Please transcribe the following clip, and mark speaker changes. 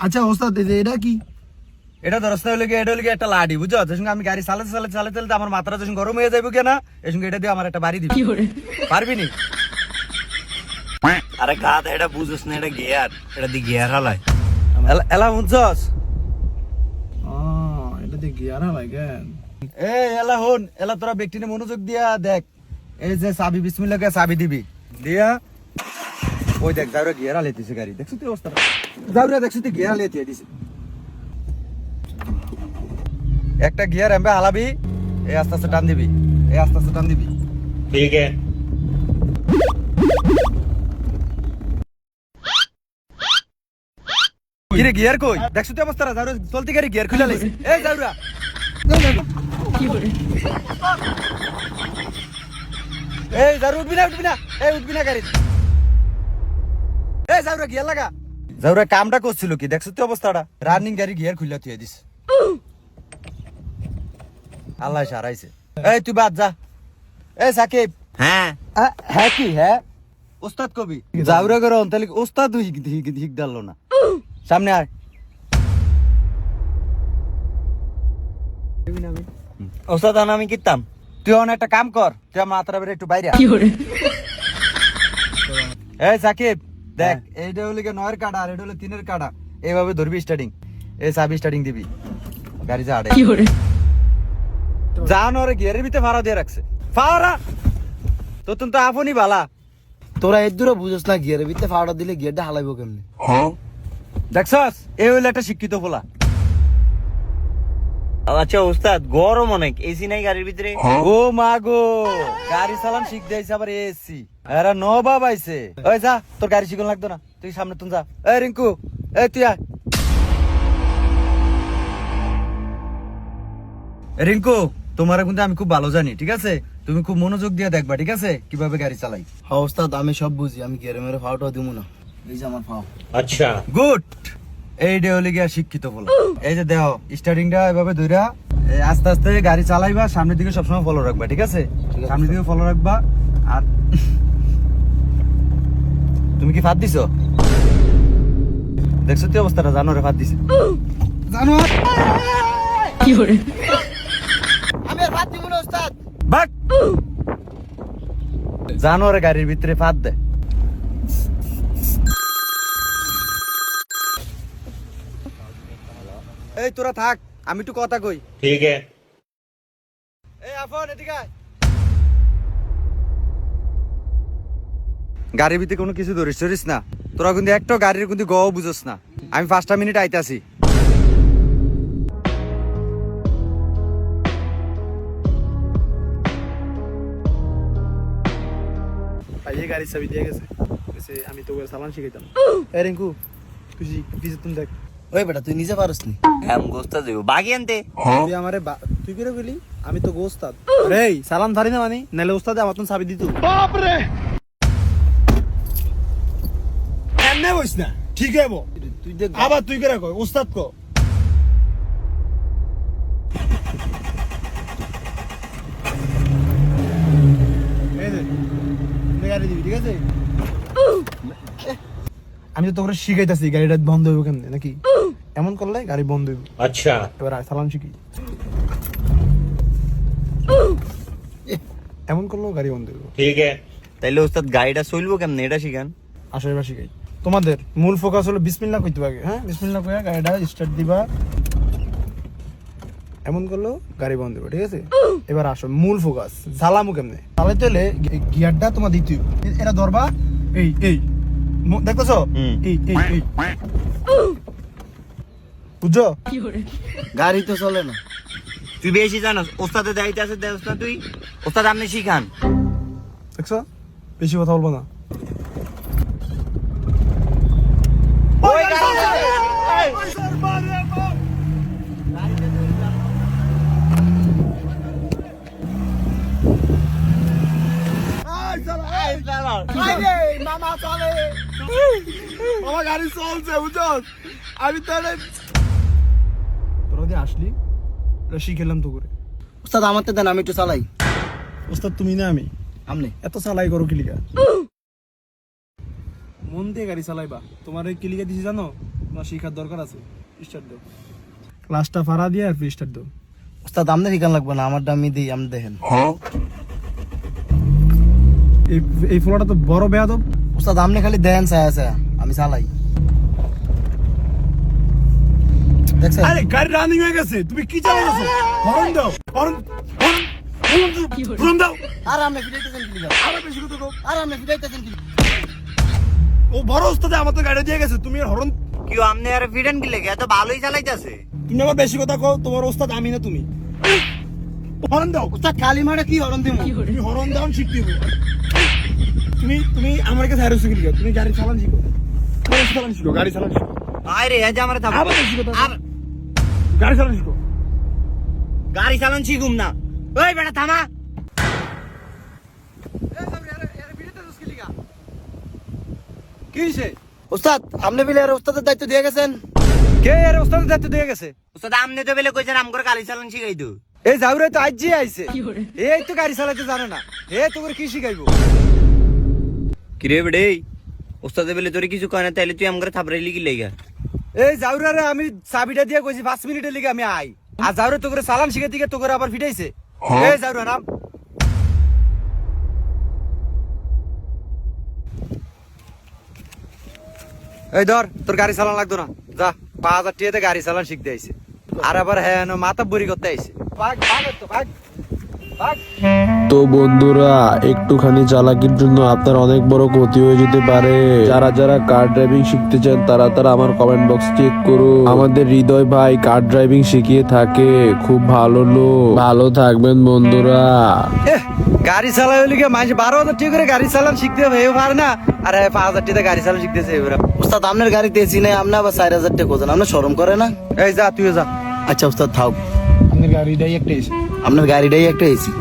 Speaker 1: আচ্ছা ওস্তাদ এটা কি?
Speaker 2: এটা দরস্তা হলে কি এটা হলে একটা লাঠি বুঝছো, যে সঙ্গে আমি গাড়ি চালাতে চালাতে চালাতে চালাতে আমার মাথাটা যখন গরম হয়ে যাবে কেনা এই সঙ্গে এটা দিয়ে আমার একটা বাড়ি দিবি, পারবি নি? আরে গাধা এটা বুঝছ না, এটা গিয়ার, এটা দিয়ে গিয়ার হালায় এলা বুঝছস?
Speaker 1: এটা দিয়ে গিয়ার লাগেন।
Speaker 2: এই এলা হন, এলা তোরা ব্যক্তিনে মনোযোগ দিয়া দেখ, এই যে চাবি বিসমিল্লাহ কে চাবি দিবি দিয়া ওই দেখ যাওরা গিয়ার হালাইতেছে গাড়ি, দেখছিস তুই অবস্থা? যাওরা দেখছিস তুই গিয়ার হালাইতে দিছে, একটা গিয়ার এমবে হালাবি, এই আস্তে আস্তে টান দিবি, এই আস্তে আস্তে টান দিবি, ঠিক আছে? কিরে গিয়ার কই? দেখছিস তুই অবস্থা? যাওরা চলতি গাড়ি গিয়ার খুলে লাইছে, এই যাওরা এই যাওরা উঠবি না, উঠবি না, এই উঠবি না গাড়ি, এই যাওরা গিয়ার লাগা। যাওরা কামটা করছিল কি দেখছিস তুই অবস্থাটা? রানিং গাড়ি গিয়ার খুলে তুই দিস, আল্লাহ সারাইছে। এই তুই বাদ যা। এই সাকিব, হ্যাঁ হ্যাঁ কি হ্যাঁ ওস্তাদ কবি যাওরা করে অন্তালি ওস্তাদ হিক ডাললো না, সামনে আয়। ওস্তাদ আমি কিতাম, তুই অন একটা কাম কর, তুই আমার মাথার বেড়ে একটু বাইরে। এই সাকিব দেখ, এইটা হলো কি 9 এর কাটা আর এটা হলো 3 এর কাটা, এইভাবে ধরবি স্টার্টিং, এই চাবি স্টার্টিং দিবি, গাড়ি যা আড়ে জানোরে গিয়ারের ভিতরে ফাড়া দিয়ে রাখছে, ফাড়া তো তুমি তো আপনি বালা,
Speaker 1: তোরা এর দূরে বুঝছ না গিয়ারের ভিতরে ফাওড়া দিলে গিয়ারটা হালাইবো কেমনে?
Speaker 2: হ্যাঁ দেখছস, এই হইলো একটা শিক্ষিত পোলা।
Speaker 3: আচ্ছা ওস্তাদ, গরম অনেক, এসি নাই গাড়ির ভিতরে?
Speaker 2: ও মা গো, গাড়ি চালান শিখ দিয়েছে আবার এসি, আরে নবাব আইছে। ওই যা, তোর গাড়ি শিখন লাগতো না, তুই সামনে তুই যা। এই রিঙ্কু, এই তুই আয়। রিঙ্কু, তোমার কিন্তু আমি খুব ভালো জানি, ঠিক আছে? তুমি খুব মনোযোগ দিয়ে দেখবা, ঠিক আছে, কিভাবে গাড়ি চালাই।
Speaker 1: হ্যাঁ ওস্তাদ আমি সব বুঝি, আমি গিয়ারে মেরে ফাওটা দিব না, এই যে আমার ফাও।
Speaker 3: আচ্ছা
Speaker 2: গুড, এই ডে হলে গিয়া শিক্ষিত বলা। এই যে দেখো স্টার্টিংটা এভাবে ধইরা আস্তে আস্তে গাড়ি চালাইবা, সামনের দিকে সবসময় ফলো রাখবা, ঠিক আছে? সামনের দিকে ফলো রাখবা। আর তুমি কি ফাঁদ দিছো? দেখছো তুই অবস্থাটা? জানোরে ফাঁদ দিছে, জানো
Speaker 1: কি করে? আমি আর ফাঁদ দিব না ওস্তাদ।
Speaker 2: বাক, জানোরে গাড়ির ভিতরে ফাঁদ দেয়। এই তোরা থাক, আমি একটু কথা কই,
Speaker 3: ঠিক আছে?
Speaker 2: এই আফন এদিকে আয়। গাড়ির ভিতরে কোনো কিছু ধরিস না, তোরা কিন্তু একটা গাড়ির কিন্তু গও বুঝস না। আমি 5টা মিনিট আইতাছি।
Speaker 1: এই গাড়ি চাবি দিয়ে গেছে, আমি তোকে চালান শিখাইতাম। এই রিঙ্কু তুই পিছে তুমি দেখ। ওই বেটা তুই নিজে পারস নি?
Speaker 3: হ্যাঁ গোস্তাদ দেব বাকি আনতে।
Speaker 1: তুই আমারে তুই করে গেলি, আমি তো গোস্তাদ। আরে সালাম ধারি না মানে নালে ওস্তাদে আমার তো চাবি দিত। বাপ রে, এমনে বইস না, ঠিক আছে? তুই দেখ আবার তুই করে কই ওস্তাদ কো। এই দে গাড়ি দিবি, ঠিক আছে? আমি তো তোকে শিখাইতাছি গাড়িটা বন্ধ হইব কেমনে, নাকি এমন করলে গাড়ি বন্ধ হইব।
Speaker 3: আচ্ছা
Speaker 1: এবার সালাম শিখি, এমন করলেও গাড়ি বন্ধ হইব।
Speaker 3: ঠিক আছে? তাইলে ওস্তাদ গাড়িটা চলবো কেমনে এটা শিখান।
Speaker 1: আসো এবার শিখাই। তোমাদের মূল ফোকাস হলো বিসমিল্লাহ কইতে হবে। হ্যাঁ বিসমিল্লাহ কইয়া গাড়িটা স্টার্ট দিবা, এমন করলেও গাড়ি বন্ধ হইব, ঠিক আছে? এবার আসো মূল ফোকাস, জ্বালামু কেমনে চালাইতে হলে গিয়ারটা তোমার দিতে হইব। এটা ধরবা, এই এই দেখতেছো, এই এই এই বুঝছো? গাড়ি তো চলে না।
Speaker 3: তুই বেশি জানাস, ওস্তাদের দায়িত্ব আছে দেওস না তুই? ওস্তাদ আপনি শিখান।
Speaker 1: দেখছো, বেশি কথা বলবো না।
Speaker 3: ওই গাড়ি
Speaker 1: মামা চলে, আমার গাড়ি চলছে বুঝছো? আমি তাহলে তোরা দিয়ে আসলি শিখেলাম তো করে। ওস্তাদ আমার তো দেন, আমি একটু চালাই। ওস্তাদ তুমি না আমি, আমনে এত চালাই করো কিলিকা? মন দিয়ে গাড়ি চালাইবা, তোমার এই কিলিকা দিছি জানো? তোমার শিখার দরকার আছে স্টার্ট দাও ক্লাসটা ফাড়া দিয়ে আর স্টার্ট দাও
Speaker 2: ওস্তাদ আমনে শিখান লাগবে না আমারটা আমি দিই আপনি দেখেন
Speaker 1: এই ফলোটা তো বড় বেয়াদব
Speaker 2: ওস্তাদ আমনে খালি দেন ছায়া ছায়া আমি চালাই দেখছেন
Speaker 1: আরে গাড়ি রানিং হয়ে গেছে তুমি কি চালাচ্ছো হর্ন দাও হর্ন হর্ন দাও
Speaker 2: আর আমনে ফিটাইতেছেন কি
Speaker 1: আরে বেশি কথা কও
Speaker 2: আর আমনে ফিটাইতেছেন কি
Speaker 1: ও বড় ওস্তাদ আমার তো গাড়ি দিয়ে গেছে তুমি আর হর্ন
Speaker 3: কি আপনি আর ফিডেন কি লেগে এত ভালোই চালাইতাছে
Speaker 1: তুমি আবার বেশি কথা কও তোমার ওস্তাদ আমি না তুমি হর্ন দাও
Speaker 2: ওস্তাদ কালি মারে কি হরন দিমু
Speaker 1: তুমি হর্ন দাও শিখতে হবে তুমি আমার কাছে হারো শিখে তুমি গাড়ি চালান শিখো গাড়ি চালান শিখো গাড়ি চালান শিখো
Speaker 3: আরে এই যে আমার থাম
Speaker 1: আবার বেশি কথা
Speaker 3: আর
Speaker 1: গাড়ি চালান শিখো
Speaker 3: গাড়ি চালান শিখুম না ওই বেটা থামা
Speaker 2: কি হইছে ওস্তাদ আপনি বিলে আর ওস্তাদের দায়িত্ব দিয়ে গেছেন কে এর ওস্তাদের দায়িত্ব দিয়ে গেছে
Speaker 3: ওস্তাদ আমনে তো বেলে কইছেন আমগর গাড়ি চালান শিখাই তো
Speaker 2: এই জাউরে তো আজ আইছে এই তো গাড়ি চালাতে জানে না তোর কি শিখাইবো
Speaker 3: কিরে বেডে ওস্তাদে বেলে তোরে কিছু কয় না তাইলে তুই আমগর থাপড়াইলি কি লেগা
Speaker 2: এই জাউরারে আমি চাবিটা দিয়ে কইছি 5 মিনিটের লিগে আমি আই আর জাউরে তো করে চালান শিখে দিকে তো করে আবার ফিটাইছে এই জাউরা নাম এই ধর তোর গাড়ি চালান লাগতো না যা 5000 টাকাতে গাড়ি চালান শিখতে আইছে আর আবার হ্যাঁ মাথা বুড়ি করতে আইছে ভাগ ভাগ তো ভাগ ভাগ
Speaker 4: তো বন্ধুরা একটুখানি চালাকির জন্য আপনার অনেক বড় ক্ষতি হয়ে যেতে পারে যারা যারা কার ড্রাইভিং শিখতে চান তারা তারা আমার কমেন্ট বক্স চেক করুন আমাদের হৃদয় ভাই কার ড্রাইভিং শিখিয়ে থাকে খুব ভালো লোক ভালো থাকবেন বন্ধুরা
Speaker 2: গাড়ি চালাই হলে কি মানুষ 12,000 টাকা করে গাড়ি চালান শিখতে হবে পারে না আর 5,000 টাকা গাড়ি চালান শিখতেছে এবার
Speaker 5: উস্তাদ আপনার গাড়িতে এসি নেই আপনি আবার 4,000 টাকা কোথায় আপনার শরম করে না
Speaker 2: এই যা তুইও যা
Speaker 5: আচ্ছা উস্তাদ থাক
Speaker 1: আপনার গাড়িটাই একটা এসে
Speaker 5: আপনার গাড়িটাই একটা এসি